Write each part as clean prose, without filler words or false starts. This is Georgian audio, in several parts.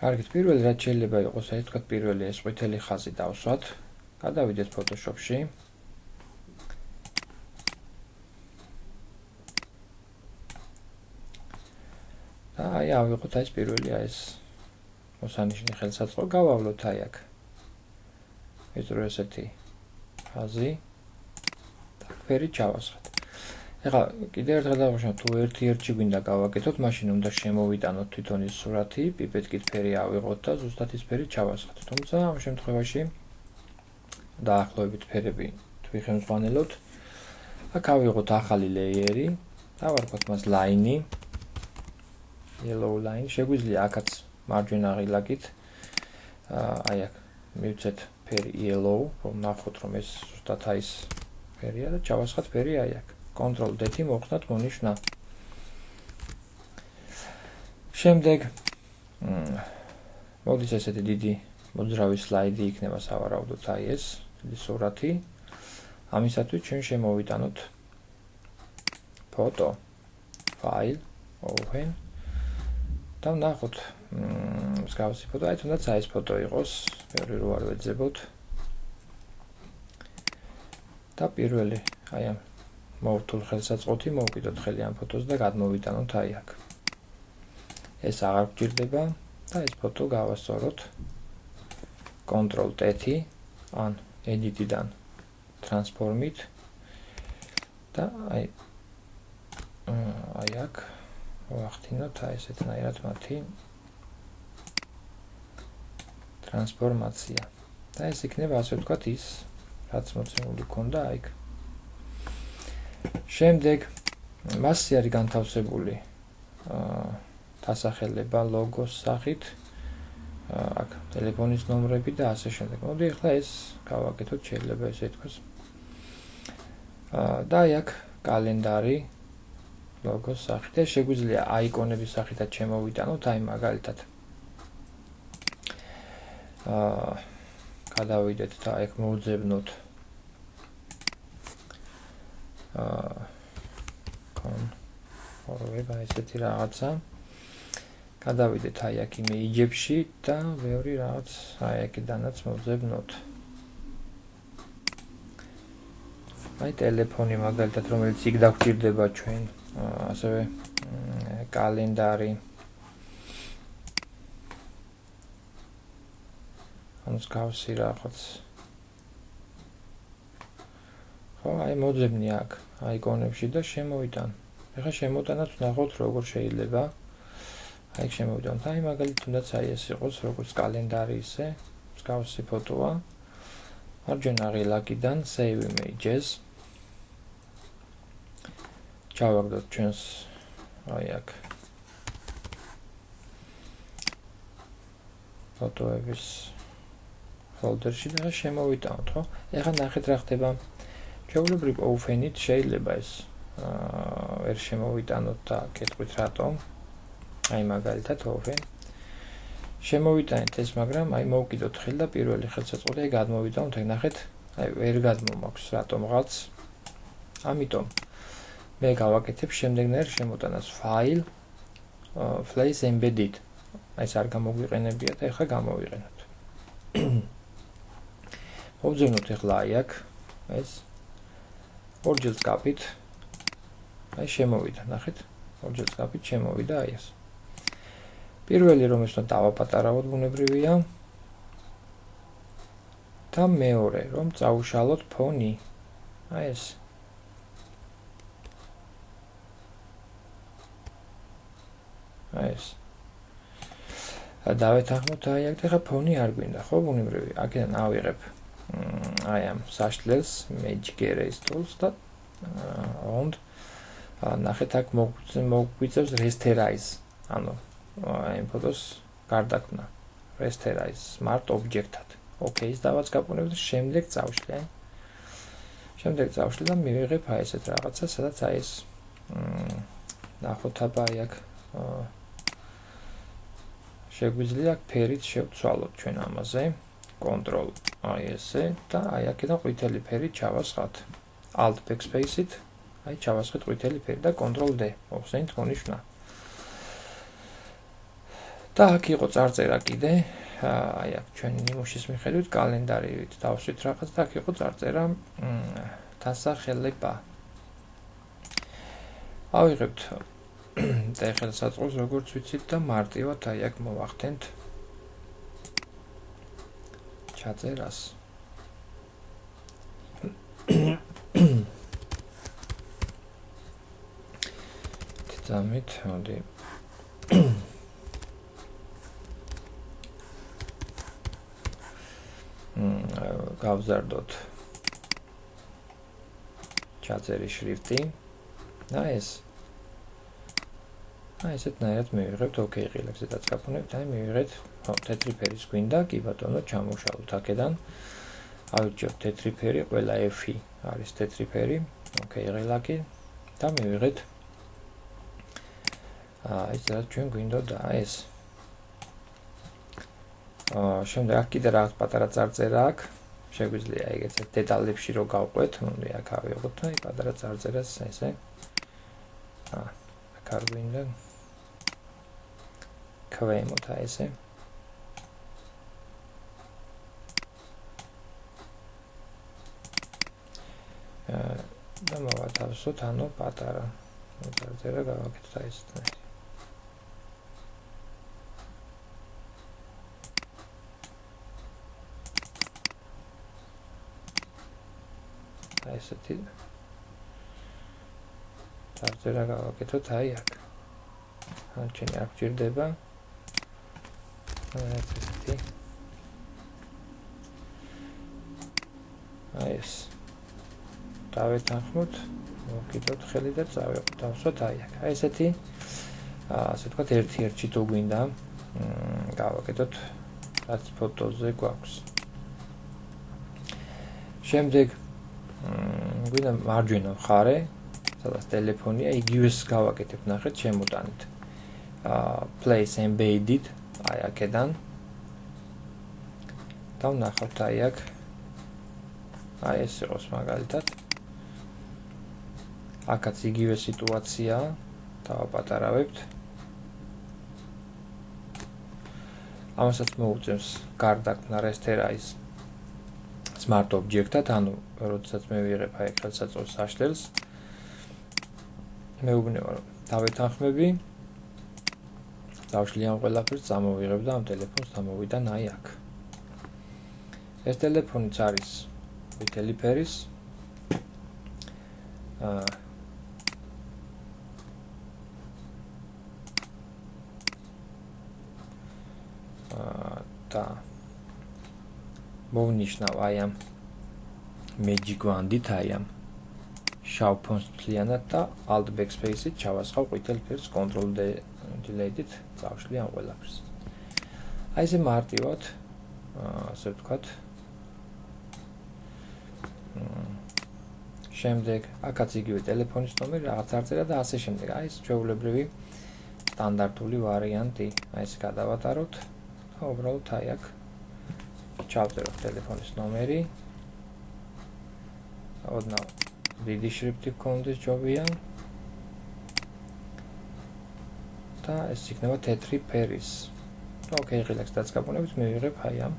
კარგით, პირველი რაც შეიძლება იყოს, აი თქვა პირველი ეს ყვითელი ხაზი დავსვათ. გადავიდეთ Photoshop-ში. და აი ავიღოთ ეს პირველი ეს მოსანიშნე ხელსაწყო გავავლოთ აი აქ. ვიწრო ესეთი ხაზი და ფერი ჩავასხათ. ეხლა კიდევ ერთხელ დავუშვათ, თუ ერთ-ერთში გვინდა გავაკეთოთ, მაშინ უნდა შემოვიტანოთ თვითონ ის სურათი, პიპეტკით ფერი ავიღოთ და ზუსტად ის ფერი ჩავასხათ. თუმცა ამ შემთხვევაში დაახლოებით ფერები ვიხემძღვანელოთ. აქ ავიღოთ ახალი ლეიერი და ვარქვათ მას line, yellow line. შეგვიძლია აქაც მარჯვენა ღილაკით აი აქ მივცეთ ფერი yellow, რომ ნახოთ რომ ეს ზუსტად აი ეს ფერია და ჩავასხათ ფერი აი აქ. Control D-ი მოვხსნათ მონიშნა. შემდეგ მოდის ესეთი დიდი მოძრავი სლაიდი იქნება სავარაუდოდ აი ეს სურათი. ამისათვის ჩვენ შემოვიტანოთ ფოტო, file, open და ვნახოთ მსგავსი ფოტო, აი თუნდაც აი ეს ფოტო იყოს, ბევრი რო არ ვეძებოთ. და პირველი აი ამ მოვთულ ხელსაწყოთი მოვკიდოთ ხელი ამ ფოტოს და გადმოვიტანოთ აი აქ. ეს აღარ გვჭირდება და ეს ფოტო გავასწოროთ Control T-ი ან Edit-დან Transform-ით და აი აქ ვახდინოთ აი ესეთნაირად მათი ტრანსფორმაცია. და ეს იქნება ასე ვთქვათ ის, რაც მოცემული ქონდა აი აქ. შემდეგ მასზე არის განთავსებული დასახელება ლოგოს სახით, აქ ტელეფონის ნომრები და ასე შემდეგ. მოდი ახლა ეს გავაკეთოთ, შეიძლება ესე ითქვას. და აი აქ კალენდარი ლოგოს სახით. ეს შეგვიძლია აიკონების სახითაც შემოვიტანოთ, აი მაგალითად. გადავიდეთ და აქ მოვძებნოთ ორვება ესეთი რაღაცა. გადავიდეთ აი აქ იმეიჯებში და ბევრი რაღაც აი აქედანაც მოვძებნოთ. აი ტელეფონი მაგალითად, რომელიც იქ დაგვჭირდება ჩვენ, ასევე კალენდარი. მსგავსი რაღაც. ხო, აი მოძებნი აქ აიკონებში და შემოვიტან. ეხლა შემოტანაც ვნახოთ როგორ შეიძლება. აი შემოვიტანოთ. აი მაგალითად თუნდაც აი ეს იყოს როგორც კალენდარი ისე, მსგავსი ფოტოა. მარჯვენა ღილაკიდან Save Images. ჩავაგდოთ ჩვენს აი აქ ფოტოების folder-ში და შემოვიტანოთ, ხო? ეხლა ნახეთ რა ხდება. ჩვეულებრივ open-ით შეიძლება ეს ვერ შემოვიტანოთ და კეთყვით რატომ. აი მაგალითად open. შემოვიტანეთ ეს, მაგრამ აი მოვკიდოთ ხელი და პირველი ხელსაწყოთი აი გადმოვიტანოთ, ეგ ნახეთ, აი ვერ გადმომაქვს რატომღაც. ამიტომ მე გავაკეთებ შემდეგნაირ შემოტანას file place embedded. აი ეს არ გამოგვიყენებია და ეხლა გამოვიყენოთ. მოვძებნოთ ეხლა აი აქ ეს ორჯერ წკაპით აი შემოვიდა, ნახეთ, ორჯერ წკაპით შემოვიდა აი ეს. პირველი რომ ეს დავაპატარავოთ ბუნებრივია და მეორე რომ წაუშალოთ ფონი. აი ეს. აი ეს. დავეთანხმოთ აი აქ და ხა ფონი არ გვინდა, ხო, ბუნებრივია. აქედან ავიღებ აი ამ საშლელს Magic Erase Tools და ნახეთ აქ მოგვიწევს Rasterize, ანუ აი ფოტოს გარდაქმნა Rasterize Smart Object-ად. ოკეის დავაც გაპონებ და შემდეგ წავშლი. შემდეგ წავშლი და მივიღებ აი ესეთ რაღაცა, სადაც აი ეს ნახოთ აბა აი აქ შეგვიძლია ფერით შევცვალოთ ჩვენ ამაზე. Control აი ესე და აი აქედან ყვითელი ფერი ჩავასხათ. Alt Backspace-ით აი ჩავასხეთ ყვითელი ფერი და Control D. მოხსენით მონიშნა. და აქ იყო წარწერა კიდე, აი აქ ჩვენი ნიმუშის მიხედვით კალენდარით დავსვით რაღაც და აქ იყო წარწერა დასახელება. ავიღებთ და ხელსაწყოს როგორც ვიცით და მარტივად აი აქ მოვახდენთ ჩაწერას. თამით, მოდი გავზარდოთ ჩაწერის შრიფტი და ესეთნაირად მივიღებთ OK ღილაკზე დაწაფუნებთ, აი მივიღეთ თეთრი ფერის გვინდა, კი ბატონო, ჩამოვშალოთ აქედან. ავირჩიოთ თეთრი ფერი, ყველა F-ი არის თეთრი ფერი, OK ღილაკი და მივიღეთ ეს რაც ჩვენ გვინდოდა ეს. შემდეგ აქ კიდე რაღაც პატარა წარწერა აქვს. შეგვიძლია ეგეც დეტალებში რო გავყვეთ, ნუ აქ ავიღოთ და პატარა წარწერას ესე. აქ არ გვინდა. ქვემოთ ესე. და მოვათავსოთ, ანუ პატარა წარწერა გავაკეთოთ აი ესეთ. ესეთი წარწერა გავაკეთოთ აი აქ. ან ჩვენი არ გვჭირდება. ესეთი. აი ეს. დავეთანხმოთ, მოვკიდოთ ხელი და დავსვათ აი აქ. აი ესეთი ასე ვთქვათ ერთ-ერთი თუ გვინდა გავაკეთოთ რაც ფოტოზე გვაქვს. შემდეგ გვინდა მარჯვენა მხარე, სადაც ტელეფონია, იგივეს გავაკეთებ, ნახეთ, შემოტანით. Place embedded, აი აქედან. და ვნახავთ აი აქ. აი ეს იყოს მაგალითად. აქაც იგივე სიტუაციაა, დავაპატარავებთ. ამასაც მოუწევს გარდაქმნა რესტერაის smart object-ად, ანუ როდესაც მე ვიღებ აი ხელსაწყოს საშლელს, მეუბნება რომ დავეთანხმები, დავშლი ამ ყველაფერს, წამოვიღებ და ამ ტელეფონს დამოვიდან აი აქ. ეს ტელეფონიც არის ვითელი ფერის. და მოვნიშნავ აი ამ magic wand-ით, აი ამ შავ ფონს მთლიანად და alt backspace-ით ჩავასხავ ყვითელ ფერს control delete-ით წავშლი ამ ყველაფერს. აი ესე მარტივად, ასე ვთქვათ. შემდეგ აქაც იგივე ტელეფონის ნომერი, რაღაც წარწერა და ასე შემდეგ. აი ეს ჩვეულებრივი სტანდარტული ვარიანტი. აი ეს გადავატაროთ და უბრალოდ აი აქ ჩავწეროთ ტელეფონის ნომერი. ოდნავ დიდი შრიფტი გქონდეს ჯობია. და ეს იქნება თეთრი ფერის. OK ღილაკს დაწკაპუნებით მივიღებ აი ამ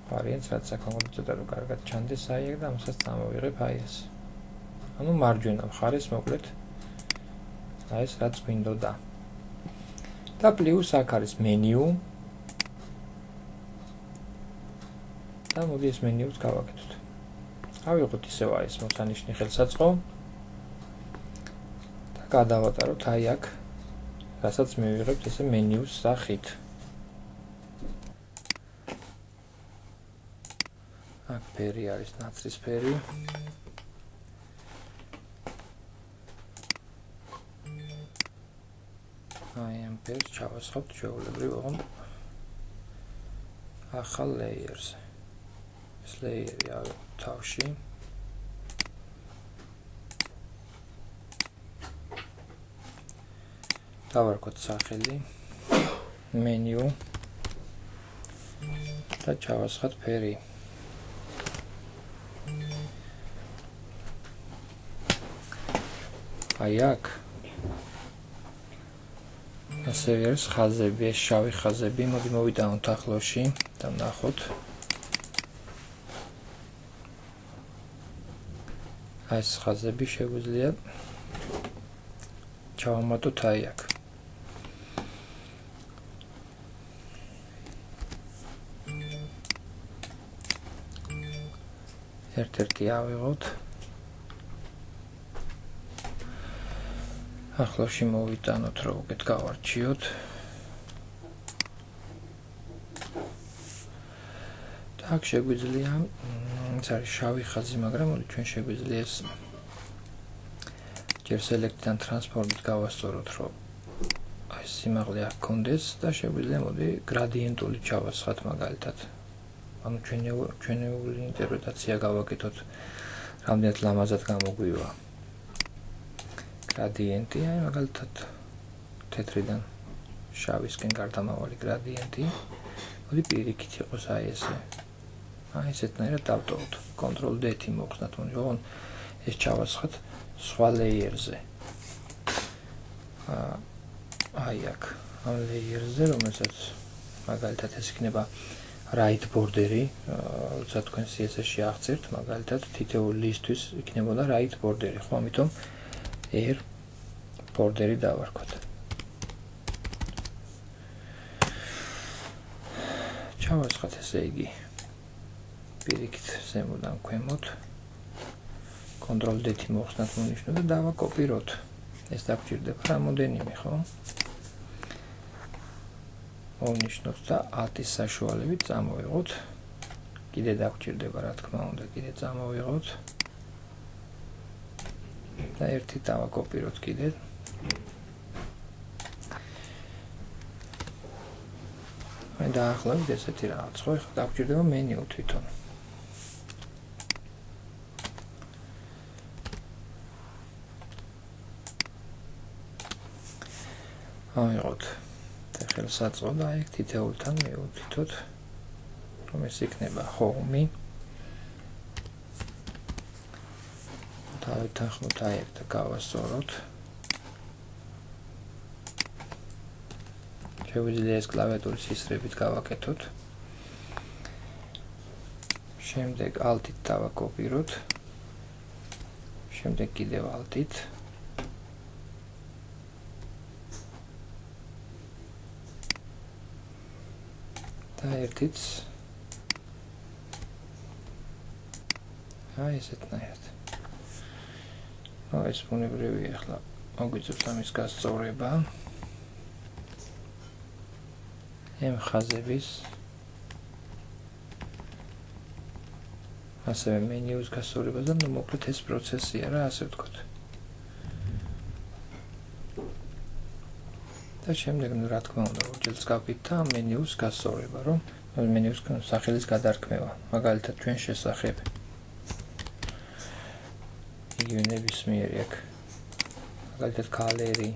ვარიანტს, რაც საკმაოდ ცოტა რომ კარგად ჩანდეს აი აქ და ამასაც წამოვიღებ აი ეს. ანუ მარჯვენა მხარეს მოკლედ აი ეს რაც გვინდოდა. და პლუს აქ არის მენიუ. და მოდი ეს მენიუს გავაკეთოთ. ავიღოთ ისევ აი ეს მოსანიშნი ხელსაწყო და გადავატაროთ აი აქ, რასაც მივიღებთ ესე მენიუს სახით. აქ ფერი არის ნაცრისფერი. აი ამ ფერს ჩავასხავთ ჩვეულებრივ ახალ ლეიერზე. ეს ლეიერი ავიღოთ თავში. დავარქოთ სახელი, მენიუ და ჩავასხათ ფერი. აი აქ ასევე არის ხაზები, ეს შავი ხაზები, მოდი მოვიტანოთ ახლოში და ვნახოთ. ეს ხაზები შეგვიძლია ჩავამატოთ აი აქ. ერთ-ერთი ავიღოთ. ახლოში მოვიტანოთ, რომ უკეთ გავარჩიოთ. და აქ შეგვიძლია ეს არის შავი ხაზი, მაგრამ მოდი ჩვენ შეგვიძლია ეს ჯერ სელექტიდან ტრანსფორმით გავასწოროთ, რომ აი სიმაღლე აქ კონდეს და შეგვიძლია მოდი გრადიენტული ჩავასხათ მაგალითად. ანუ ჩვენეული ინტერპრეტაცია გავაკეთოთ, რამდენად ლამაზად გამოგვივა. გრადიენტი, აი მაგალითად თეთრიდან შავისკენ გარდამავალი გრადიენტი. მოდი პირიქით იყოს აი ესე. აი ესეთნაირად დავტოვოთ. Ctrl D-ი მოვხსნათ, მოდი ეს ჩავასხათ სხვა ლეიერზე. აი აქ ამ ლეიერზე, რომელსაც მაგალითად ეს იქნება right border-ი, როცა თქვენ CSS-ში აღწერთ, მაგალითად თითოეული ლისტვის იქნებოდა right border-ი, ხო, ამიტომ R border-ი დავარქვათ. ჩავასხათ ესე იგი პირიქით ზემოდან ქვემოთ. Ctrl D-ი მოვხსნათ მონიშნო და დავაკოპიროთ. ეს დაგჭირდება რამოდენიმე, ხო? მოვნიშნოთ და Alt-ის საშუალებით წამოვიღოთ. კიდე დაგჭირდება, რა თქმა უნდა, კიდე წამოვიღოთ. და ერთი დავაკოპიროთ კიდე. აი დაახლოებით ესეთი რაღაც, ხო? ეხლა დაგჭირდება მენიუ თვითონ. ავიღოთ ხელსაწყო და აი თითოეულთან მივუთითოთ, რომ ეს იქნება home. დავეთანხმოთ აი აქ და გავასწოროთ. შეგვიძლია ეს კლავიატურის ისრებით გავაკეთოთ. შემდეგ Alt-ით დავაკოპიროთ. შემდეგ კიდევ Alt-ით. და ერთიც აი ესეთნაირად. ეს ბუნებრივია, ახლა მოგვიწევს ამის გასწორება. ამ ხაზების ასევე მენიუს გასწორება და ნუ მოკლედ ეს პროცესია რა, ასე ვთქვათ. და შემდეგ ნუ რა თქმა უნდა ორჯერ გავკით და მენიუს გასწორება, რომ მენიუს სახელის გადარქმევა. მაგალითად ჩვენ შესახებ იგივე ნებისმიერი აქ მაგალითად კალერი,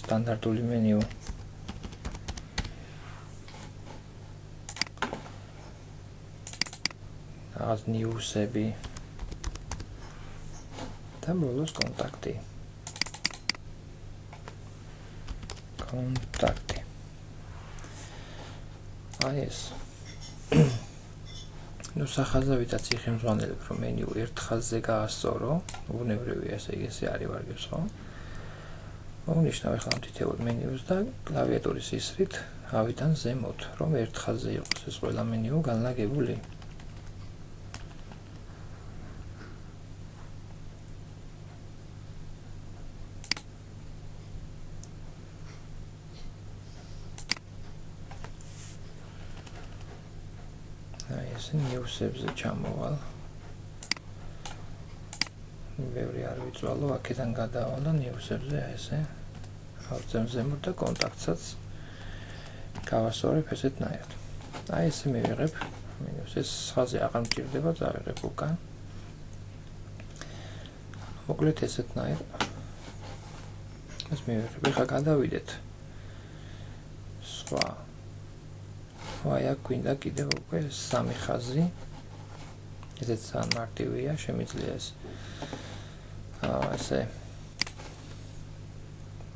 სტანდარტული მენიუ. რაღაც ნიუსები და ბოლოს კონტაქტი. კონტაქტი. აი ეს. ნუ სახაზავითაც იხელმძღვანელებ, რომ მენიუ ერთ ხაზზე გაასწორო, ბუნებრივია, ესე იგი ესე არის ვარგებს, ხო? მოვნიშნავ ახლა თითოეულ მენიუს და კლავიატურის ისრით ავიდან ზემოთ, რომ ერთ ხაზზე იყოს ეს ყველა მენიუ განლაგებული. ნიუსებზე ჩამოვალ. ბევრი არ ვიწვალო, აქედან გადავალ და ნიუსებზე ესე ავწევ ზემოთ და კონტაქტსაც გავასწორებ ესეთნაირად. აი ესე მივიღებ მინუს, ეს ხაზი აღარ მჭირდება, დავიღებ უკან. მოკლედ ესეთნაირად. ეს მივიღებ. ეხლა გადავიდეთ სხვა აი აქ გვინდა კიდევ უკვე სამი ხაზი. ესეც ძალიან მარტივია, შემიძლია ეს ესე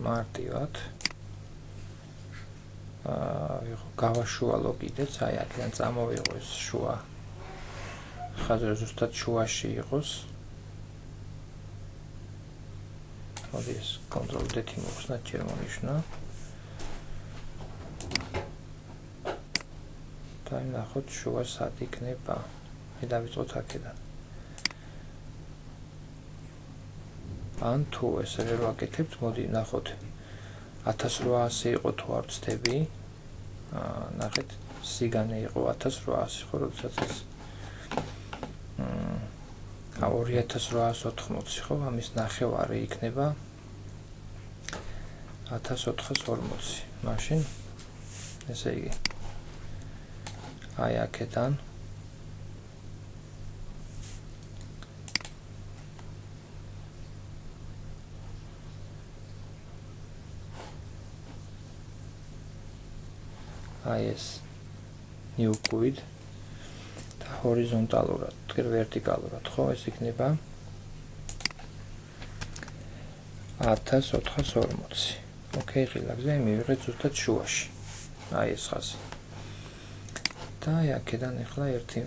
მარტივად გავაშუალო კიდეც, აი აქედან წამოვიღო ეს შუა ხაზი ზუსტად შუაში იყოს. მოდი ეს Ctrl-D მოხსნათ ჯერ მონიშნა. და ნახოთ შუა სად იქნება. დავიწყოთ აქედან. ან თუ ესე ვერ ვაკეთებთ, მოდი ნახოთ 1800 იყო თუ არ ვცდები. ნახეთ, სიგანე იყო 1800, ხო, როდესაც ეს 2880, ხო, ამის ნახევარი იქნება 1440. მაშინ ესე იგი აი აქედან აი ეს new quid და ჰორიზონტალურად, თქვენ ვერტიკალურად, ხო, ეს იქნება 1440. ოკეი, ღილაკზე მივიღეთ ზუსტად შუაში. აი ეს ხაზი. და აი აქედან ახლა ერთი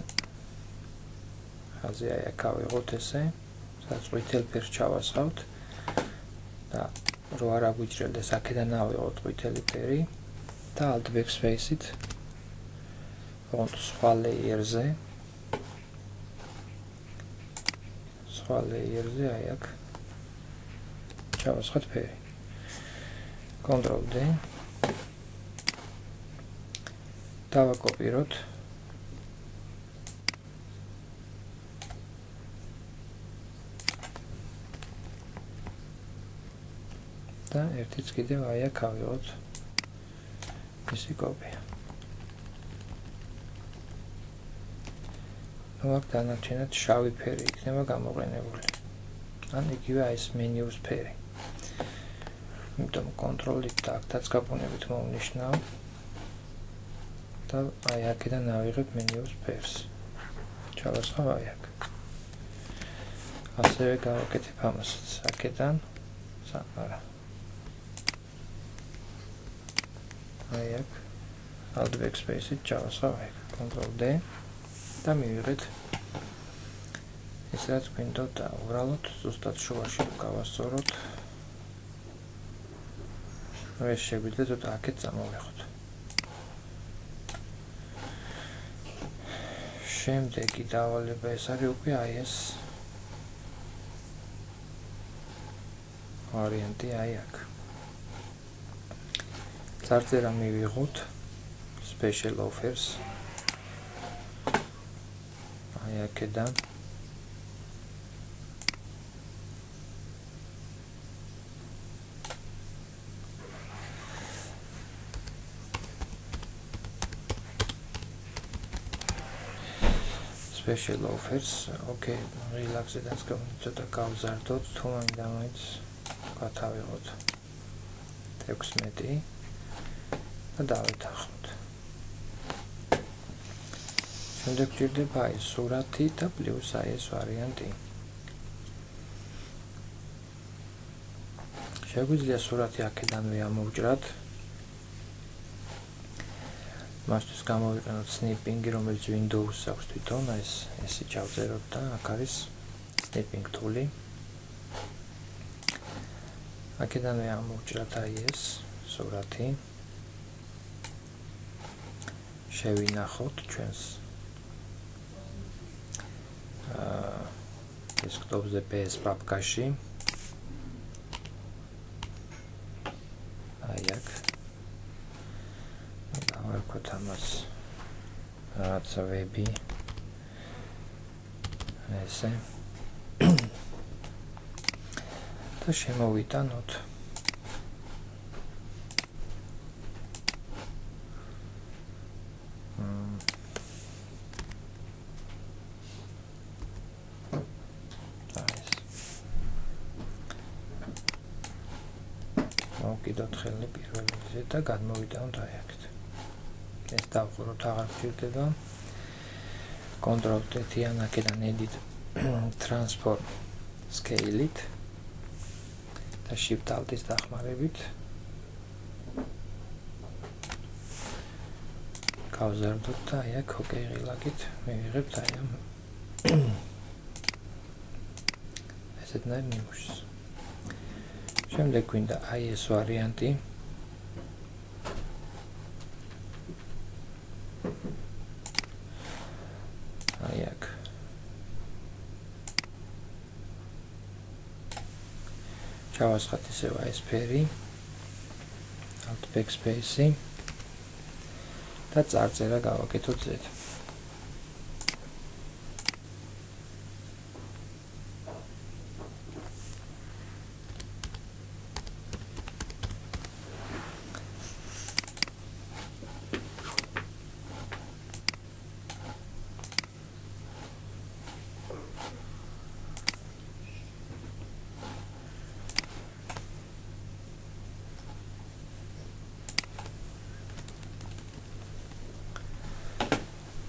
ხაზი აი აქ ავიღოთ ესე, სადაც ყვითელ ფერს ჩავასხავთ და რო არ აგვიჭრელდეს აქედან ავიღოთ ყვითელი ფერი. და Alt Backspace-ით ვღოთ სხვა layer-ზე აი აქ ჩავასხოთ ფერი. Ctrl-D დავაკოპიროთ და ერთიც კიდევ აი აქ ავიღოთ ისი კოპია. ნუ აქ დანარჩენად შავი ფერი იქნება გამოყენებული. ან იგივე აი ეს მენიუს ფერი. იმიტომ Ctrl-ით და აქაც გაბუნებით მოვნიშნავ და აი აქედან ავიღებ მენიუს ფერს. ჩავასხავ აი აქ. ასევე გავაკეთებ ამასაც აქედან. არა. აი აქ Alt Backspace-ით ჩავასხავ აი აქ. Ctrl-D და მივიღეთ ეს რაც გვინდა და უბრალოდ ზუსტად შუაში გავასწოროთ. ეს შეგვიძლია ცოტა აქეთ წამოვიღოთ. შემდეგი დავალება ეს არის უკვე აი ეს ვარიანტი აი აქ. წარწერა მივიღოთ special offers. აი აქედან special offers. Okay, relax-დანაც ცოტა გავზარდოთ, თუ მინდა მაინც გავთავიღოთ 16 და დავეთანხმოთ. შემდეგ გვჭირდება აი სურათი და პლუს აი ეს ვარიანტი. შეგვიძლია სურათი აქედანვე ამოვჭრათ. მასთვის გამოვიყენოთ snipping, რომელიც Windows-ს აქვს თვითონ, ესე ჩავწეროთ და აქ არის snipping tool-ი. აქედანვე ამოვჭრათ აი ეს სურათი. შევინახოთ ჩვენს desktop-ზე PS პაპკაში. აი აქ დავარქვათ ამას რაღაცა ვები ესე და შემოვიტანოთ მოვკიდოთ ხელი პირველზე და გადმოვიტანოთ აი აქეთ. ეს დავხუროთ, აღარ გვჭირდება. Ctrl-T ან აქედან edit transform scale-ით და Shift-Alt-ის დახმარებით გავზარდოთ და აი აქ ოკეი ღილაკით მივიღებთ აი ამ ესეთნაირ ნიმუშს. შემდეგ გვინდა აი ეს ვარიანტი. აი აქ ჩავასხათ ისევ ეს ფერი, Alt backspace და წარწერა გავაკეთოთ Z.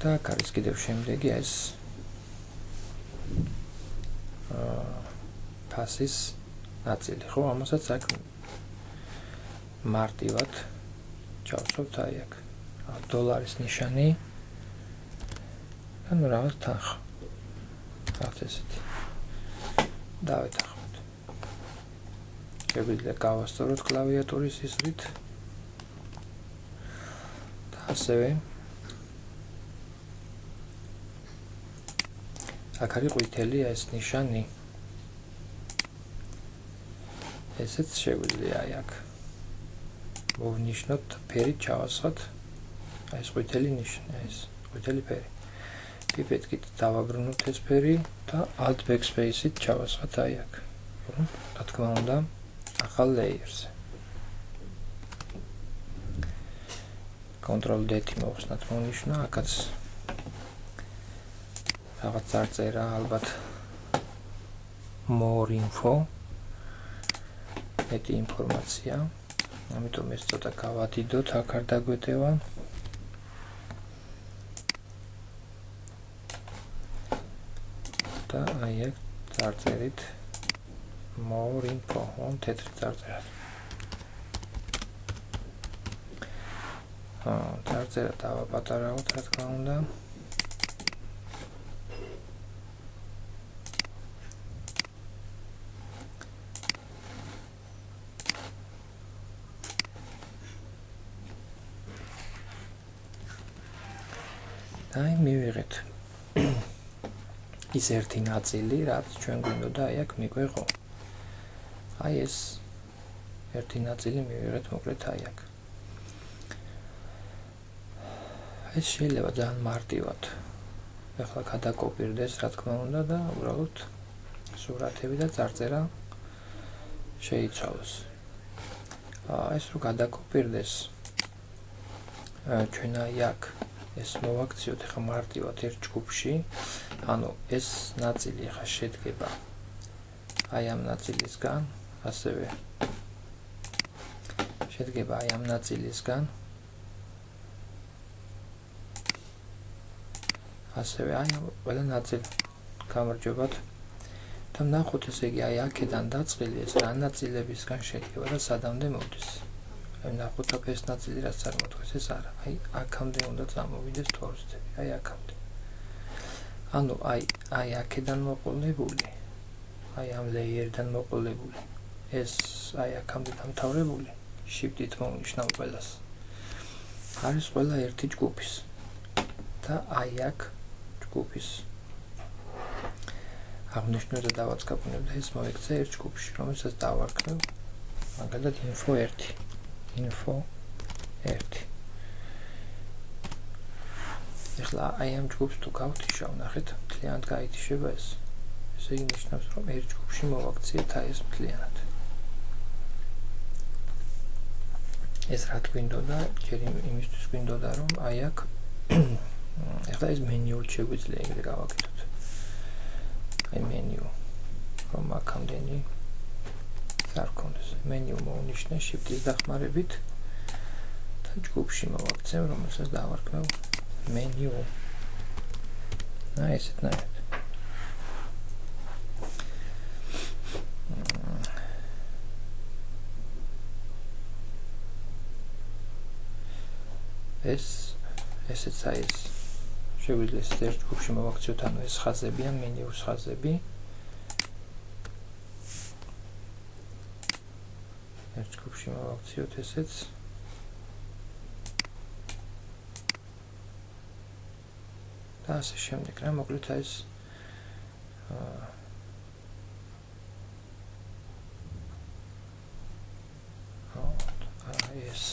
და აქ არის კიდევ შემდეგი ეს ფასის ნაწილი, ხო, ამასაც აქ მარტივად ჩავსვათ აი აქ დოლარის ნიშანი და ნუ რაღაც თანხა. რაღაც ესეთი. დავეთანხმოთ. შეგვიძლია გავასწოროთ კლავიატურის ისრით და ასევე აქ არის ყვითელი ეს ნიშანი. ესეც შეგვიძლია აი აქ მოვნიშნოთ ფერით ჩავასხოთ ეს ყვითელი ნიშანი, ეს ყვითელი ფერი. პიპეტით დავაბრუნოთ ეს ფერი და Alt backspace-ით ჩავასხოთ აი აქ. რა თქმა უნდა, ახალ layer-ზე. Ctrl D-ით მოვხსნათ მონიშნა, აქაც რაღაც წარწერა ალბათ more info მეტი ინფორმაცია, ამიტომ ეს ცოტა გავადიდოთ, აქ არ დაგვეტევა. და აი აქ წარწერით more info, თეთრი წარწერა. წარწერა დავაპატარავოთ, რა თქმა უნდა. აი მივიღეთ ის ერთი ნაწილი, რაც ჩვენ გვინდოდა აი აქ მიგვეღო. აი ეს ერთი ნაწილი მივიღეთ მოკლედ აი აქ. ეს შეიძლება ძალიან მარტივად ახლა გადაკოპირდეს, რა თქმა უნდა და უბრალოდ სურათები და წარწერა შეიცვალოს. ეს რო გადაკოპირდეს ჩვენ აი აქ ეს მოვაქციოთ ახლა მარტივად ერთ ჯგუფში, ანუ ეს ნაწილი ახლა შედგება აი ამ ნაწილისგან, ასევე შედგება აი ამ ნაწილისგან, ასევე აი ამ ყველა ნაწილი გამარჯობათ და ნახოთ, ესე იგი აი აქედან დაწყილი ეს რა ნაწილებისგან შედგება და სადამდე მოდის. ნახოთ აქ ეს ნაწილი რაც წარმოთქვეს, ეს არა. აი აქამდე უნდა წამოვიდეს თორსტები, აი აქამდე. ანუ აი აქედან მოყოლებული, აი ამ ლეიერიდან მოყოლებული. ეს აი აქამდე დამთავრებული, Shift-ით მოვნიშნავ ყველას. არის ყველა ერთი ჯგუფის. და აი აქ ჯგუფის აღნიშნულ და დავაწყობნებ და ეს მოიქცა ერთ ჯგუფში, რომელსაც დავარქმევ მაგალითად info 1. info 1. ეხლა აი ამ ჯგუფს თუ გავთიშავ, ნახეთ, მთლიანად გაითიშება ეს. ესე იგი ნიშნავს, რომ ერთ ჯგუფში მოვაქციეთ აი ეს მთლიანად. ეს რა გვინდოდა, ჯერ იმისთვის გვინდოდა, რომ აი აქ ეხლა ეს მენიურად შეგვიძლია ეგრე გავაკეთოთ. აი მენიუ, რომ აქამდენი არ გქონდეს. მენიუ მოვნიშნე Shift-ის დახმარებით და ჯგუფში მოვაქცევ, რომელსაც დავარქმევ menu. ესეთნაირად. ეს ესეც აი ეს შეგვიძლია ეს ერთ ჯგუფში მოვაქციოთ, ანუ ეს ხაზებია, მენიუს ხაზები. ერთ ჯგუფში მოვაქციოთ ესეც. და ასე შემდეგ, რა მოკლედ აი ეს ეს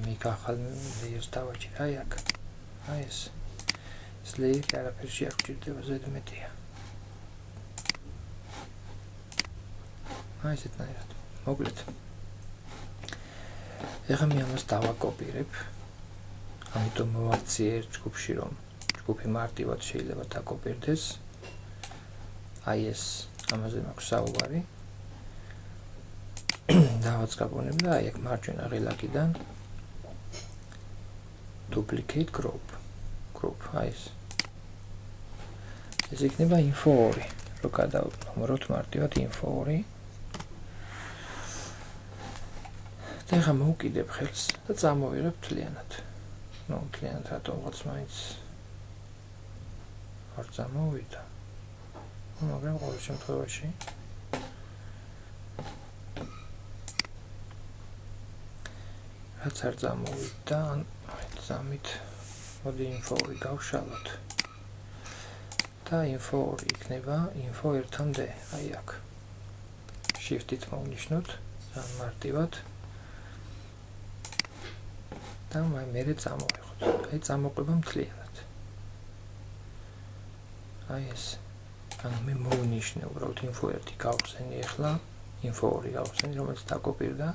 მე ახალ ლეიერს დავაჭირე აი აქ. აი ეს ლეიერი არაფერში არ გვჭირდება ზედმეტია. აი ესეთნაირად. მოკლედ. ეხლა მე ამას დავაკოპირებ. ამიტომ მოვაქციე ერთ ჯგუფში, რომ ჯგუფი მარტივად შეიძლება დაკოპირდეს. აი ეს ამაზე მაქვს საუბარი. დავაწყობნებ და აი აქ მარჯვენა ღილაკიდან duplicate group აი ეს იქნება info2, რო გადავუმროთ მარტივად info2 და ახლა მოვკიდებ ხელს და წამოვიღებ მთლიანად. ნუ მთლიანად რატომღაც მაინც არ წამოვიდა. მაგრამ ყოველ შემთხვევაში რაც არ წამოვიდა, ზამით მოდი info2 გავშალოთ. და info2 იქნება info1-მდე, აი აქ. shift-ით მოვნიშნოთ, ძალიან მარტივად. და მერე წამოვიღოთ. აი წამოყვება მთლიანად. აი ეს. ანუ მე მოვნიშნე უბრალოდ info1 გავხსენი ახლა, info2 გავხსენი, რომელიც დაკოპირდა.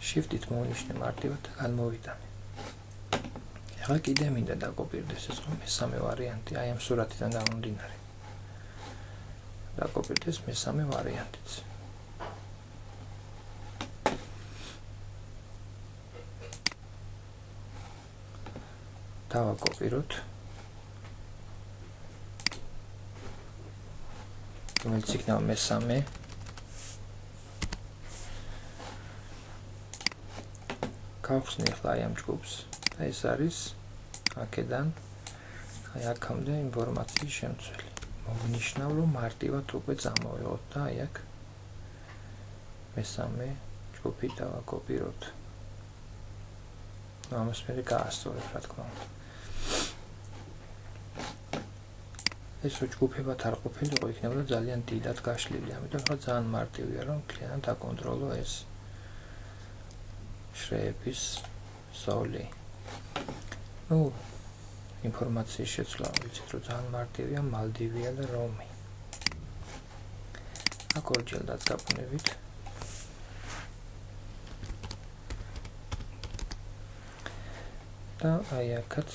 shift-ით მოვნიშნე მარტივად და განმოვიტანე. ახლა კიდე მინდა დაკოპირდეს ეს მესამე ვარიანტი, აი ამ სურათიდან გამომდინარე. დაკოპირდეს მესამე ვარიანტიც. დავაკოპიროთ. რომელიც იქნება მესამე. გავხსნი ახლა აი ამ ჯგუფს. ეს არის აქედან აი აქამდე ინფორმაციის შემცველი. მოვნიშნავ, რომ მარტივად უკვე წამოვიღოთ და აი აქ მესამე ჯგუფი დავაკოპიროთ. ამას მე გაასწორებ, რა თქმა უნდა. ეს ჯგუფებად არ ყოფილიყო, იქნებოდა ძალიან დიდად გაშლილი, ამიტომ ხა ძალიან მარტივია, რომ მთლიანად აკონტროლო ეს შრეების ზოლი. ნუ ინფორმაციის შეცვლა, ვიცით, რომ ძალიან მარტივია, მალდივია და რომი. აქ ორჯერ დაგაბუნებით. და აი აქაც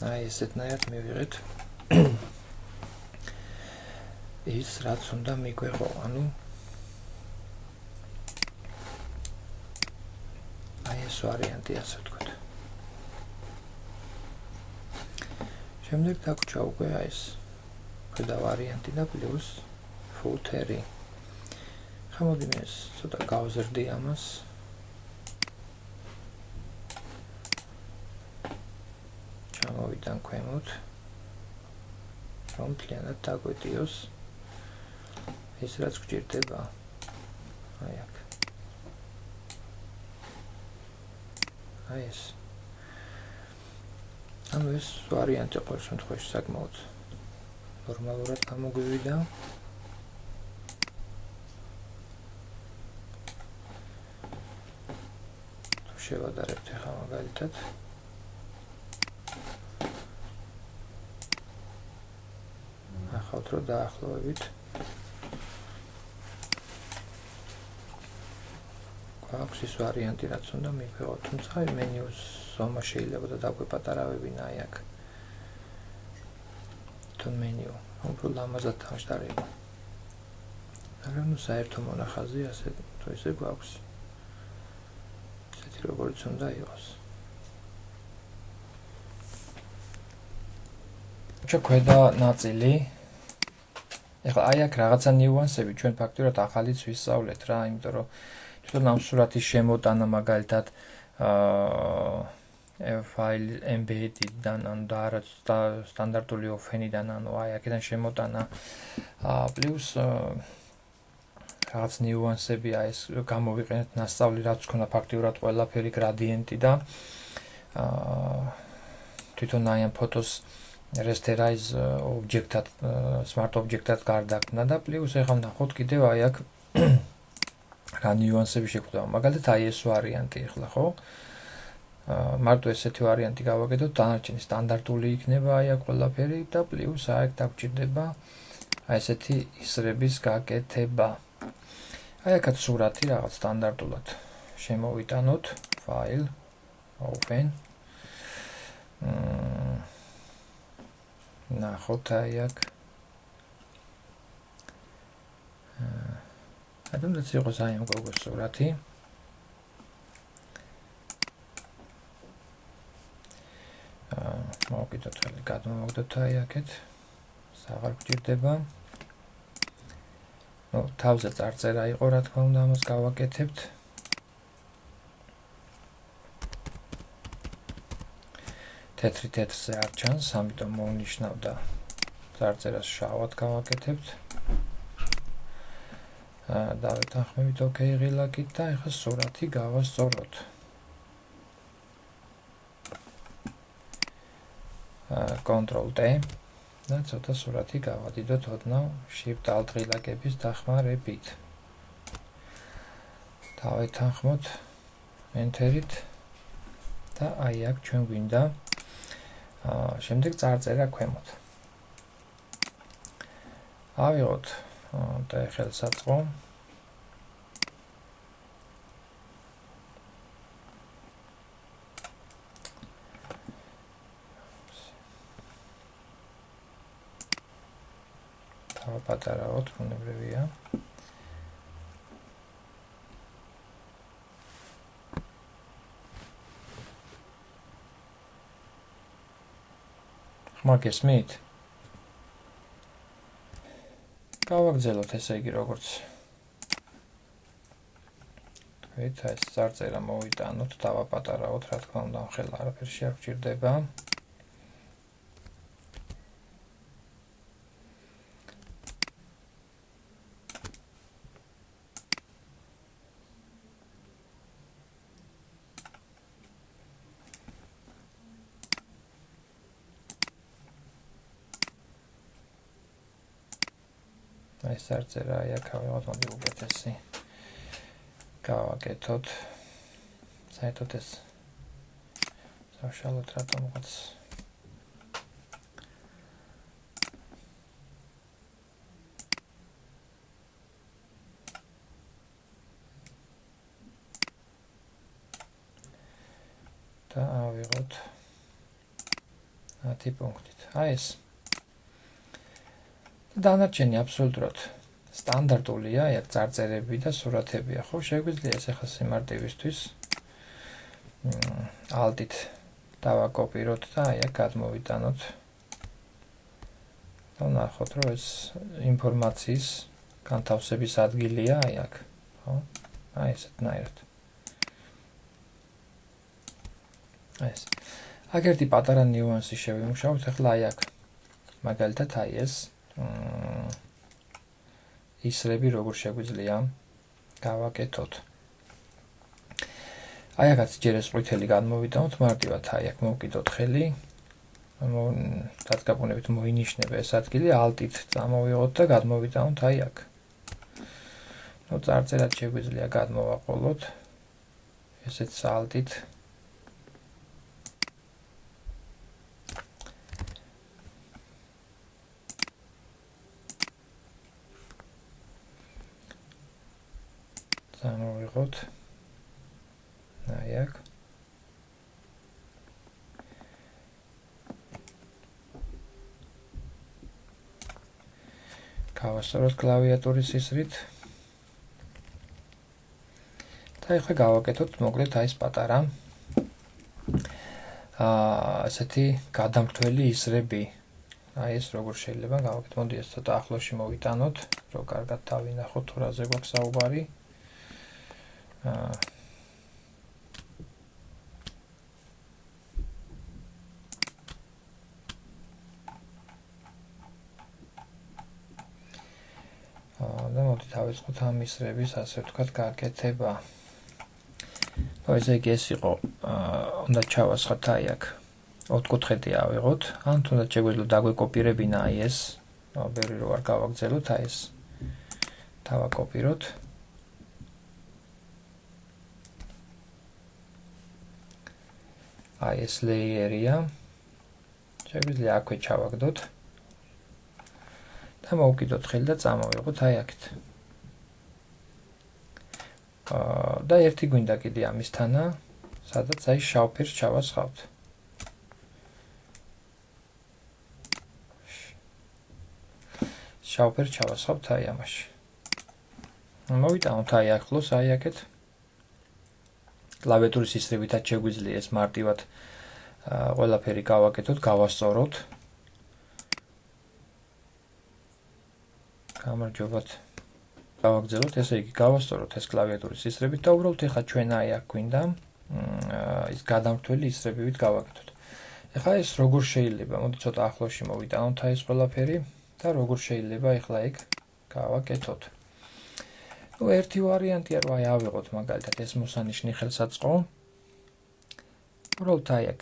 აი ესეთნაირად მივიღეთ ის რაც უნდა მიგვეღო, ანუ აი ეს ვარიანტი, ასე ვთქვათ. შემდეგ დაგვრჩა უკვე აი ეს ქვედა ვარიანტი და პლუს ფუტერი. ხა მოდი მე ცოტა გავზრდი ამას. ჩამოვიდან ქვემოთ, რომ მთლიანად დაგვეტიოს ეს რაც გვჭირდება. აი აქ. აი ეს. ანუ ეს ვარიანტი ყოველ შემთხვევაში საკმაოდ ნორმალურად გამოგვივიდა. თუ შევადარებთ ახლა მაგალითად. ახავთ რომ დაახლოებით. გვაქვს ის ვარიანტი, რაც უნდა მიგვიღოთ, თუმცა აი მენიუს ზომა შეიძლება და დაგვეპატარავებინა აი აქ. მენიუ, უფრო ლამაზად თავშდარება. მაგრამ ნუ საერთო მონახაზი ასე თუ ისე გვაქვს. ესეთი როგორც უნდა იყოს. Kweda ნაწილი. ეხლა აი აქ რაღაცა ნიუანსები ჩვენ ფაქტურად ახალიც ვისწავლეთ რა, იმიტომ რომ თვითონ ამ სურათის შემოტანა მაგალითად file embedded-დან ან და რაც სტანდარტული open-დან, ანუ აი აქედან შემოტანა პლუს რაღაც ნიუანსებია ეს გამოვიყენეთ ნასწავლი რაც ქონა ფაქტიურად ყველაფერი გრადიენტი და თვითონ აი ამ ფოტოს rasterize object-ად smart object-ად გარდაქმნა და პლუს ეხლა ნახოთ კიდევ აი აქ რა ნიუანსები შეგვხვდება. მაგალითად აი ეს ვარიანტი ახლა ხო? მარტო ესეთი ვარიანტი გავაკეთოთ, დანარჩენი სტანდარტული იქნება აი აქ ყველაფერი და პლუს აი აქ დაგჭირდება აი ესეთი ისრების გაკეთება. აი აქაც სურათი რაღაც სტანდარტულად შემოვიტანოთ, file open. ნახოთ აი აქ. ადრეც იყოს აი ამ გოგოს სურათი. მოვკიდოთ ხელი გადმოვაგდოთ აი აქეთ. აღარ გვჭირდება. ნუ თავზე წარწერა იყო რა თქმა უნდა ამას გავაკეთებთ. თეთრი თეთრზე არ ჩანს, ამიტომ მოვნიშნავ და წარწერას შავად გავაკეთებთ. დავეთანხმებით OK ღილაკით და ეხლა სურათი გავასწოროთ. Ctrl T და ცოტა სურათი გავადიდოთ ოდნავ Shift Alt ღილაკების დახმარებით. დავეთანხმოთ Enter-ით და აი აქ ჩვენ გვინდა შემდეგ წარწერა ქვემოთ. ავიღოთ და ხელსაწყო. პატარაოთ, უნებრივია. მაგესმით? გავაგრძელოთ ესე იგი როგორც თქვით, ეს წარწერა მოვიტანოთ, დავაპატარაოთ, რა თქმა უნდა, ხელა არაფერში არ გვჭირდება. ეს წარწერა აი აქ ავიღოთ, მოდი უკეთესი გავაკეთოთ. საერთოდ ეს საშუალოდ რატომღაც და ავიღოთ 10 პუნქტით. აი ეს დანარჩენი აბსოლუტურად სტანდარტულია, აი აქ წარწერები და სურათებია, ხო? შეგვიძლია ეს ახლა სიმარტივისთვის Alt-ით დავაკოპიროთ და აი აქ გადმოვიტანოთ. და ნახოთ, რომ ეს ინფორმაციის განთავსების ადგილია აი აქ, ხო? აი ესეთნაირად. ეს. აქ ერთი პატარა ნიუანსი შევიმუშავოთ, ახლა აი აქ. მაგალითად აი ეს ისრები როგორ შეგვიძლია გავაკეთოთ. აი აქაც ჯერ ეს ყვითელი გადმოვიტანოთ მარტივად, აი აქ მოვკიდოთ ხელი. დადგაბუნებით მოინიშნება ეს ადგილი, Alt-ით წამოვიღოთ და გადმოვიტანოთ აი აქ. ნუ წარწერად შეგვიძლია გადმოვაყოლოთ. ესეც Alt-ით წამოვიღოთ. აი აქ. გავასწოროთ კლავიატურის ისრით. და ახლა გავაკეთოთ მოკლედ აი ეს პატარა ესეთი გადამრთველი ისრები. აი ეს როგორ შეიძლება გავაკეთოთ. მოდი ეს ცოტა ახლოში მოვიტანოთ, რომ კარგად დავინახოთ თუ რაზე გვაქვს საუბარი. და მოდი დავიწყოთ ამ მისრების, ასე ვთქვათ, გაკეთება. ესე იგი ეს იყო, უნდა ჩავასხათ აი აქ. ოთხკუთხედი ავიღოთ, ან თუნდაც შეგვიძლია დაგვეკოპირებინა აი ეს, ბევრი რო არ გავაგრძელოთ, აი ეს დავაკოპიროთ. აი ეს ლეიერია. შეგვიძლია აქვე ჩავაგდოთ. და მოვკიდოთ ხელი და წამოვიღოთ აი აქეთ. და ერთი გვინდა კიდე ამისთანა, სადაც აი შავ ფერს ჩავასხავთ. შავ ფერს ჩავასხავთ აი ამაში. მოვიტანოთ აი ახლოს, აი აქეთ. კლავიატურის ისრებითაც შეგვიძლია ეს მარტივად ყველაფერი გავაკეთოთ, გავასწოროთ. გამარჯობათ. გავაგრძელოთ, ესე იგი გავასწოროთ ეს კლავიატურის ისრებით და უბრალოდ ეხლა ჩვენ აი აქ გვინდა ის გადამრთველი ისრებივით გავაკეთოთ. ეხლა ეს როგორ შეიძლება, მოდი ცოტა ახლოში მოვიტანოთ აი ეს ყველაფერი და როგორ შეიძლება ეხლა ეგ გავაკეთოთ. ნუ ერთი ვარიანტია რომ აი ავიღოთ მაგალითად ეს მოსანიშნი ხელსაწყო. უბრალოდ აი აქ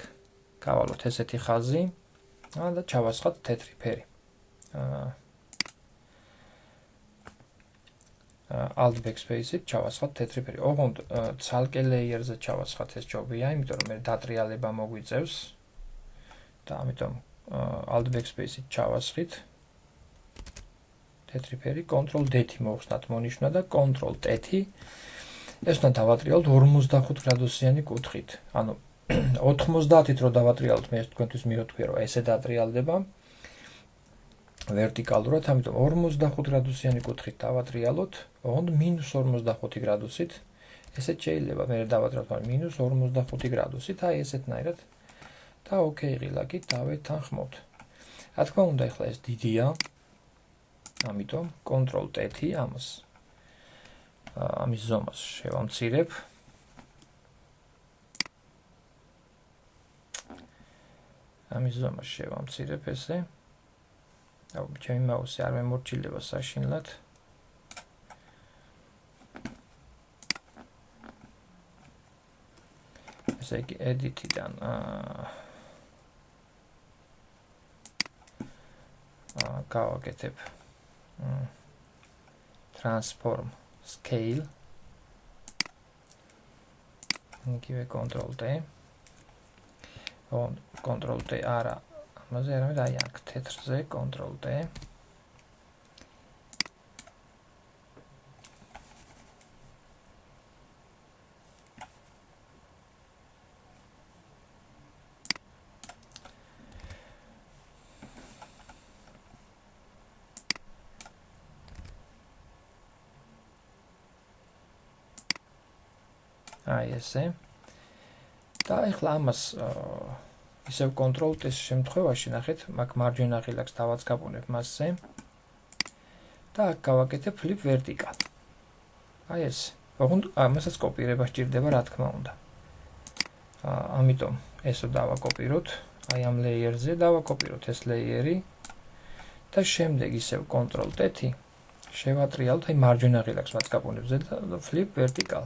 გავალოთ ესეთი ხაზი და ჩავასხათ თეთრი ფერი. Alt backspace-ით ჩავასხათ თეთრი ფერი. ოღონდ ცალკე layer-ზე ჩავასხათ ეს ჯობია, იმიტომ რომ მე დატრიალება მოგვიწევს. და ამიტომ Alt backspace-ით ჩავასხით. თეთრი ფერი, Ctrl-D-ი მოვხსნათ მონიშნა და Ctrl-T-ი. ეს უნდა დავატრიალოთ 45 გრადუსიანი კუთხით. ანუ 90-ით რო დავატრიალოთ, მე თქვენთვის მივეთქვია რომ ესე დატრიალდება. ვერტიკალურად, ამიტომ 45 გრადუსიანი კუთხით დავატრიალოთ, ოღონდ -45 გრადუსით. ესეც შეიძლება მე დავატრიალოთ, მაგრამ -45 გრადუსით, აი ესეთნაირად. და ოკეი ღილაკით დავეთანხმოთ. რა თქმა უნდა, ეხლა ეს დიდია. ამიტომ Ctrl-T-ი ამის ზომას შევამცირებ. ამის ზომას შევამცირებ ესე. ჩემი მაუსი არ მემორჩილება საშინლად. ესე იგი edit-დან გავაკეთებ transform scale. იგივე Ctrl-T. Ctrl-T არა. ამაზე არამედ აი აქ თეთრზე Ctrl-T. აი ესე. და ეხლა ამას ისევ Ctrl-T-ის შემთხვევაში ნახეთ, მაგ მარჯვენა ღილაკს დავაწყაბუნებ მასზე. და აქ გავაკეთებ flip vertical. აი ეს. ოღონდ ამასაც კოპირება სჭირდება, რა თქმა უნდა. ამიტომ ესო დავაკოპიროთ, აი ამ layer-ზე დავაკოპიროთ ეს layer-ი და შემდეგ ისევ Ctrl-T-ი შევატრიალოთ, აი მარჯვენა ღილაკს ვაწყაბუნებზე და flip vertical.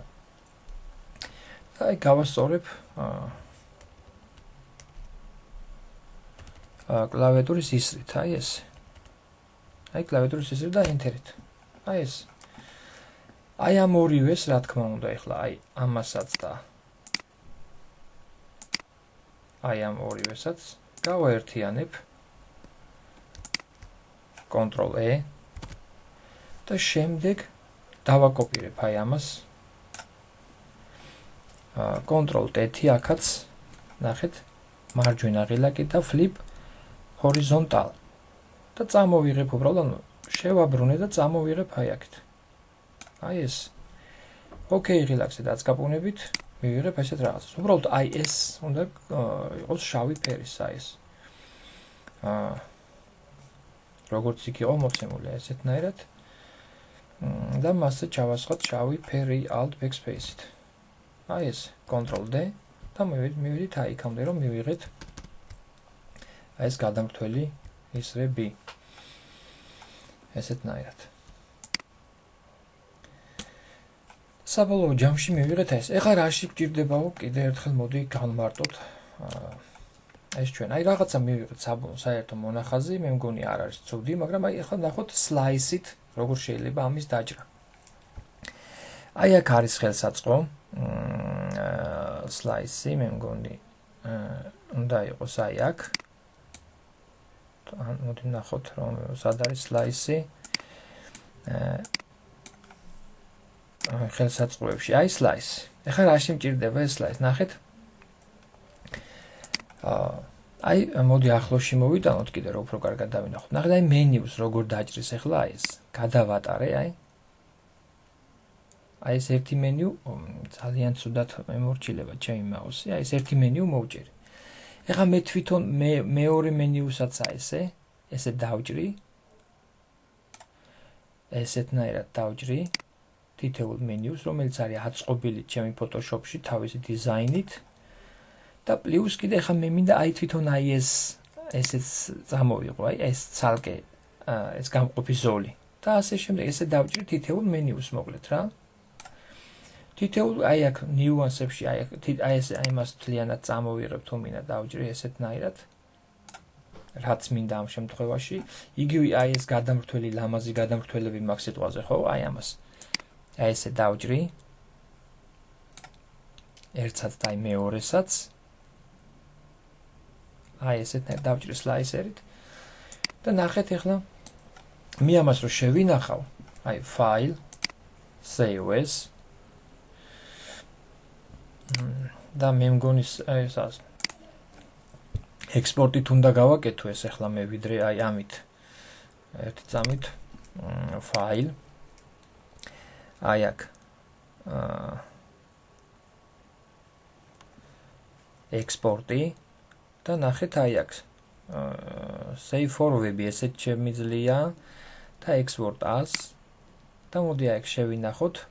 აი გავასწორებ კლავიატურის ისრით, აი ეს. აი კლავიატურის ისრით და enter-ით. აი ეს. აი ამ ორივეს, რა თქმა უნდა, ეხლა აი ამასაც და აი ამ ორივესაც გავაერთიანებ. Ctrl-E და შემდეგ დავაკოპირებ აი ამას. Ctrl-T აქაც ნახეთ მარჯვენა ღილაკი და flip horizontal და წამოვიღებ უბრალოდ, ანუ შევაბრუნე და წამოვიღებ აი აქეთ. აი ეს. ოკეი ღილაკზე დაწყაბუნებით, მივიღებ ესეთ რაღაცას. უბრალოდ აი ეს უნდა იყოს შავი ფერის, აი ეს. როგორც იქ იყო მოცემული ესეთნაირად. და მასზე ჩავასხოთ შავი ფერი alt backspace-ით. აი ეს Ctrl D და მივიდით აი იქამდე რომ მივიღეთ აი ეს გადამრთველი ისრები. ესეთნაირად. საბოლოო ჯამში მივიღეთ ეს. ეხლა რაში გჭირდებაო? კიდე ერთხელ მოდი განვმარტოთ ეს ჩვენ. აი რაღაცა მივიღეთ საერთო მონახაზი, მე მგონი არ არის ცუდი, მაგრამ აი ეხლა ნახოთ slice-ით როგორ შეიძლება ამის დაჭრა. აი აქ არის ხელსაწყო. slice-ი მე მგონი უნდა იყოს აი აქ. მოდი ნახოთ რომ სად არის slice-ი. ხელსაწყოებში აი slice. ეხლა რაში მჭირდება ეს slice? ნახეთ. აი მოდი ახლოში მოვიტანოთ კიდე რომ უფრო კარგად დავინახოთ. ნახეთ აი menus როგორ დაჭრის ეხლა აი ეს. გადავატარე აი. აი ეს ერთი მენიუ ძალიან ცუდად მემორჩილება ჩემი მაუსი. აი ეს ერთი მენიუ მოვჭერი. ეხლა მე თვითონ მეორე მენიუსაც აი ესე დავჭრი. ესეთნაირად დავჭრი თითოეულ მენიუს, რომელიც არის აწყობილი ჩემი Photoshop-ში თავისი დიზაინით. და პლუს კიდე ახლა მე მინდა აი თვითონ აი ესეც წამოვიღო, აი ეს ცალკე ეს გამყოფი ზოლი. და ასე შემდეგ ესე დავჭრი თითოეულ მენიუს მოკლედ რა. თითოეულ აი აქ ნიუანსებში აი ეს აი მას თლიანად წამოვიღებ თუ მინდა დავჭრი ესეთნაირად. რაც მინდა ამ შემთხვევაში. იგივე აი ეს გადამრთველი ლამაზი გადამრთველები მაქვს სიტყვაზე ხო? აი ამას. აი ესე დავჭრი. ერთსაც და აი მეორესაც. აი ესეთნაირად დავჭრი slicer-ით. და ნახეთ ეხლა მე ამას რო შევინახავ, აი file save as და მე მგონი ესას ექსპორტით უნდა გავაკეთო ეს ახლა მე ვიდრე აი ამით ერთი წამით file აი აქ ექსპორტი და ნახეთ აი აქ save for web ესეც შემიძლია და export as და მოდი აი აქ შევინახოთ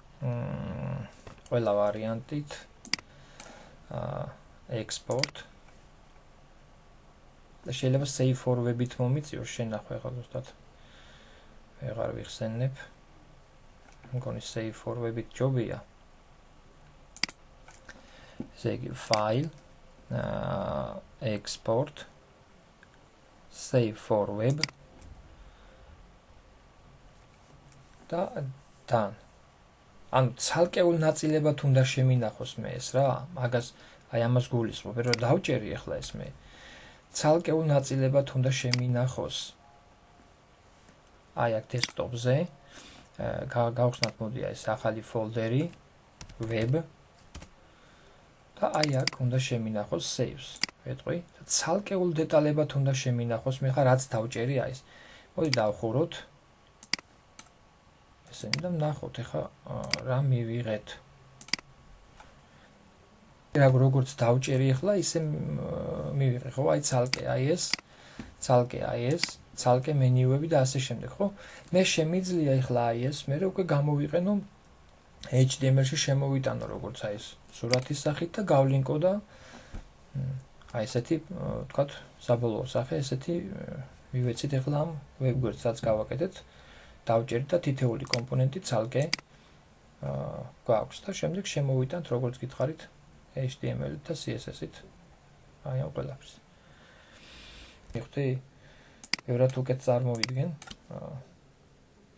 ყველა ვარიანტით export და შეიძლება save for web-ით მომიწიოს შენახვა ახლა ზუსტად ვეღარ ვიხსენებ მგონი save for web-ით ჯობია ესე იგი file export save for web და done ანუ ცალკეულ ნაწილებად უნდა შემინახოს მე ეს რა მაგას აი ამას გულისხმობ რომ დავჭერი ახლა ეს მე ცალკეულ ნაწილებად უნდა შემინახოს აი აქ დესკტოპზე გავხსნათ მოდი აი ეს ახალი ფოლდერი web და აი აქ უნდა შემინახოს saves ვეტყვი და ცალკეულ დეტალებად უნდა შემინახოს მე ხა რაც დავჭერი აი ეს მოდი დავხუროთ ესენი და ნახოთ ეხა რა მივიღეთ როგორც დავჭერი ახლა ისე მივიღე ხო აი ცალკე აი ეს ცალკე მენიუები და ასე შემდეგ ხო მე შემიძლია ახლა აი ეს მე უკვე გამოვიყენო HTML-ში შემოვიტანო როგორც აი ეს სურათის სახით და გავლინკო და აი ესეთი ვთქვათ საბოლოო სახე ესეთი მივეცით ახლა ამ ვებგვერდსაც გავაკეთეთ დავჭერთ და თითეული კომპონენტი ცალკე გვაქვს და შემდეგ შემოვიტანთ როგორც გითხარით HTML-ით და CSS-ით აი ამ ყველაფერს. მიხდი ბევრად უკეთ წარმოვიდგენ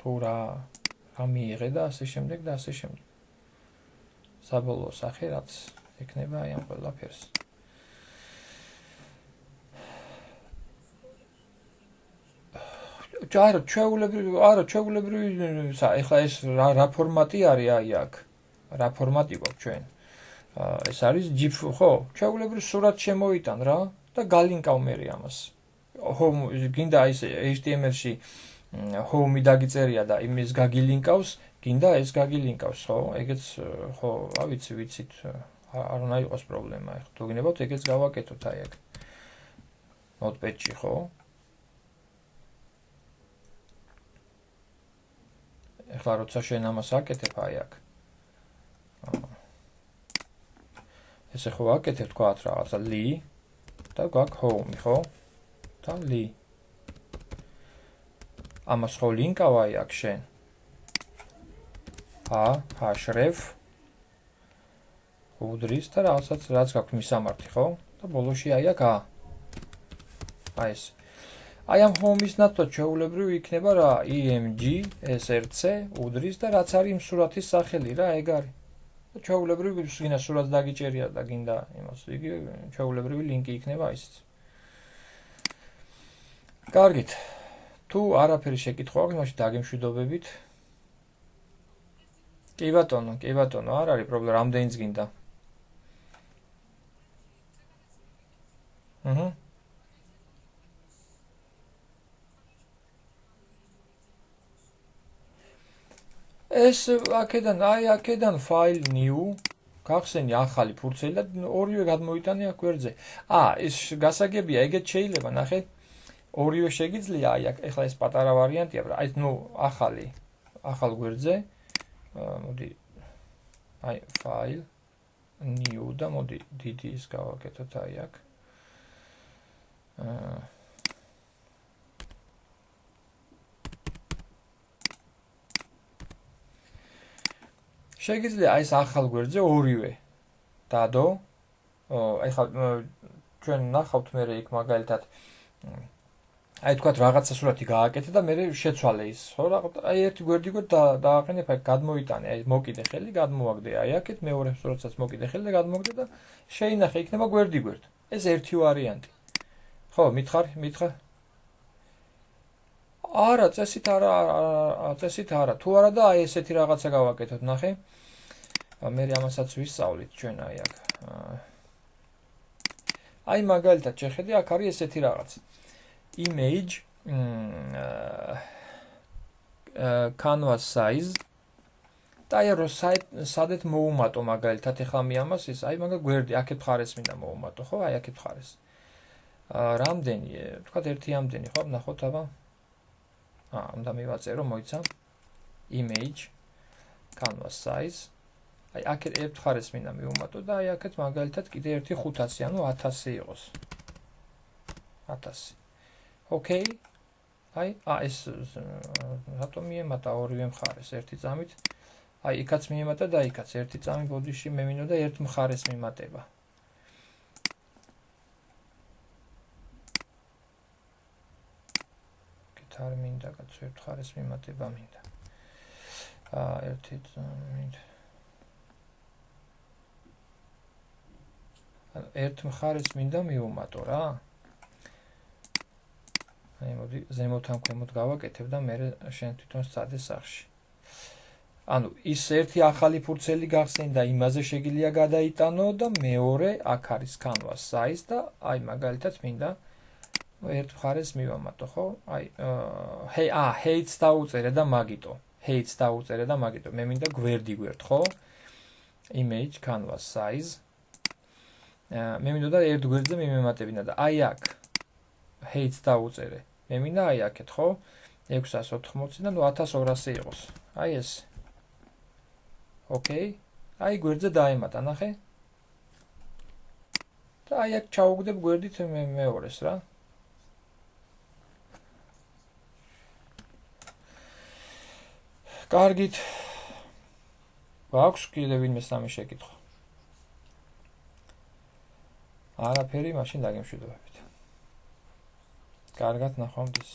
თუ რა მიიღე და ასე შემდეგ და ასე შემდეგ. საბოლოო სახე რაც ექნება აი ამ ყველაფერს. არა, ჩვეულებრივი ეხლა ეს რა ფორმატი არის აი აქ. რა ფორმატი გვაქვს ჩვენ? ეს არის GIF ხო? ჩვეულებრივ სურათ შემოვიტან რა და გალინკავ მე ამას. home გინდა ის HTML-ში home-ი დაგიწერია და იმის გაგილინკავს, გინდა ეს გაგილინკავს, ხო? ეგეც ხო, რა ვიცი, ვიცით, არ უნდა იყოს პრობლემა. ეხლა თუ გინებავთ, ეგეც გავაკეთოთ აი აქ. Notepad-ში, ხო? ეხლა როცა შენ ამას აკეთებ აი აქ. ესე ხო აკეთებ თქვათ რაღაცა ლი და გვაქვს home, ხო? და ლი. ამას ხო ლინკავა აი აქ შენ. href უდრის და რაღაცაც რაც გაქვს მისამართი, ხო? და ბოლოში აი აქ აი ეს. აი ამ home-ის ნაცვლად ჩვეულებრივ იქნება რა img src უდრის და რაც არის იმ სურათის სახელი რა ეგ არის. და ჩვეულებრივ გინდა სურათს დაგიჭერია და გინდა იმას იგი ჩვეულებრივი ლინკი იქნება ისიც. კარგით. თუ არაფერი შეკითხვა აქვს, მაშინ დაგემშვიდობებით. კი ბატონო, არ არის პრობლემა, რამდენიც გინდა. ეს აქედან file new გახსენი ახალი ფურცელი და ორივე გადმოიტანე აქ გვერდზე. ეს გასაგებია, ეგეც შეიძლება, ნახე. ორივე შეგიძლია აი აქ, ეხლა ეს პატარა ვარიანტია, აი ახალ გვერდზე. მოდი აი file new და მოდი დიდი ის გავაკეთოთ აი აქ. შეგიძლია აი ეს ახალ გვერდზე ორივე დადო. ეხლა ჩვენ ნახავთ მე იქ მაგალითად აი თქვათ რაღაცა სურათი გააკეთე და მე შეცვალე ის. ხო აი ერთი გვერდი დააყენე ფაი გადმოიტანე, აი მოკიდე ხელი, გადმოვაგდე აი აქეთ, მეორე სურათსაც მოკიდე ხელი და გადმოვაგდე და შეინახე იქნება გვერდი. ეს ერთი ვარიანტი. ხო, მითხარ? არა, წესით არა. თუ არა და აი ესეთი რაღაცა გავაკეთოთ, ნახე. მე ამასაც ვისწავლით ჩვენ აი აქ. აი მაგალითად შეხედე, აქ არის ესეთი რაღაც. Image canvas size და აი რო სადეთ მოუმატო მაგალითად ეხლა მე ამას ის აი მაგა გვერდი აქეთ მხარეს მინდა მოუმატო, ხო? აი აქეთ მხარეს. რამდენი? თქვათ ერთი ამდენი, ხო? ნახოთ აბა. უნდა მივაწერო, მოიცა. Image canvas size. აი აქეთ ერთ მხარეს მინდა მივუმატო და აი აქეთ მაგალითად კიდე ერთი 500, ანუ 1000 იყოს. 1000. Okay. აი ეს რატომ მიემატა ორივე მხარეს ერთი წამით? აი იქაც მიემატა და იქაც ერთი წამი ბოდიში მე მინდოდა ერთ მხარეს მიმატება. კითხარ მინდა კაც ერთ მხარეს მიმატება მინდა. ერთი მინდა. ერთ მხარეს მინდა მივუმატო რა. აი მოდი ზემოთ ან ქვემოთ გავაკეთებ და მე შენ თვითონ სცადე სახში. ანუ ის ერთი ახალი ფურცელი გახსენ და იმაზე შეგიძლია გადაიტანო და მეორე აქ არის canvas size და აი მაგალითად მინდა ერთ მხარეს მივამატო, ხო? აი heights დაუწერე და მაგიტო. მე მინდა გვერდი, ხო? Image canvas size. მე მინდოდა ერთ გვერდზე მიმემატებინა და აი აქ heights დაუწერე. მე მინდა აი აქეთ, ხო? 680-დან 1200 იყოს. აი ეს. Okay. აი გვერდზე დაემატა, ნახე? და აი აქ ჩაუგდებ გვერდით მეორეს რა. კარგით. გვაქვს კიდე ვინმე სამი შეკითხვა. არაფერი, მაშინ დაგემშვიდობებით. კარგად ნახვამდის.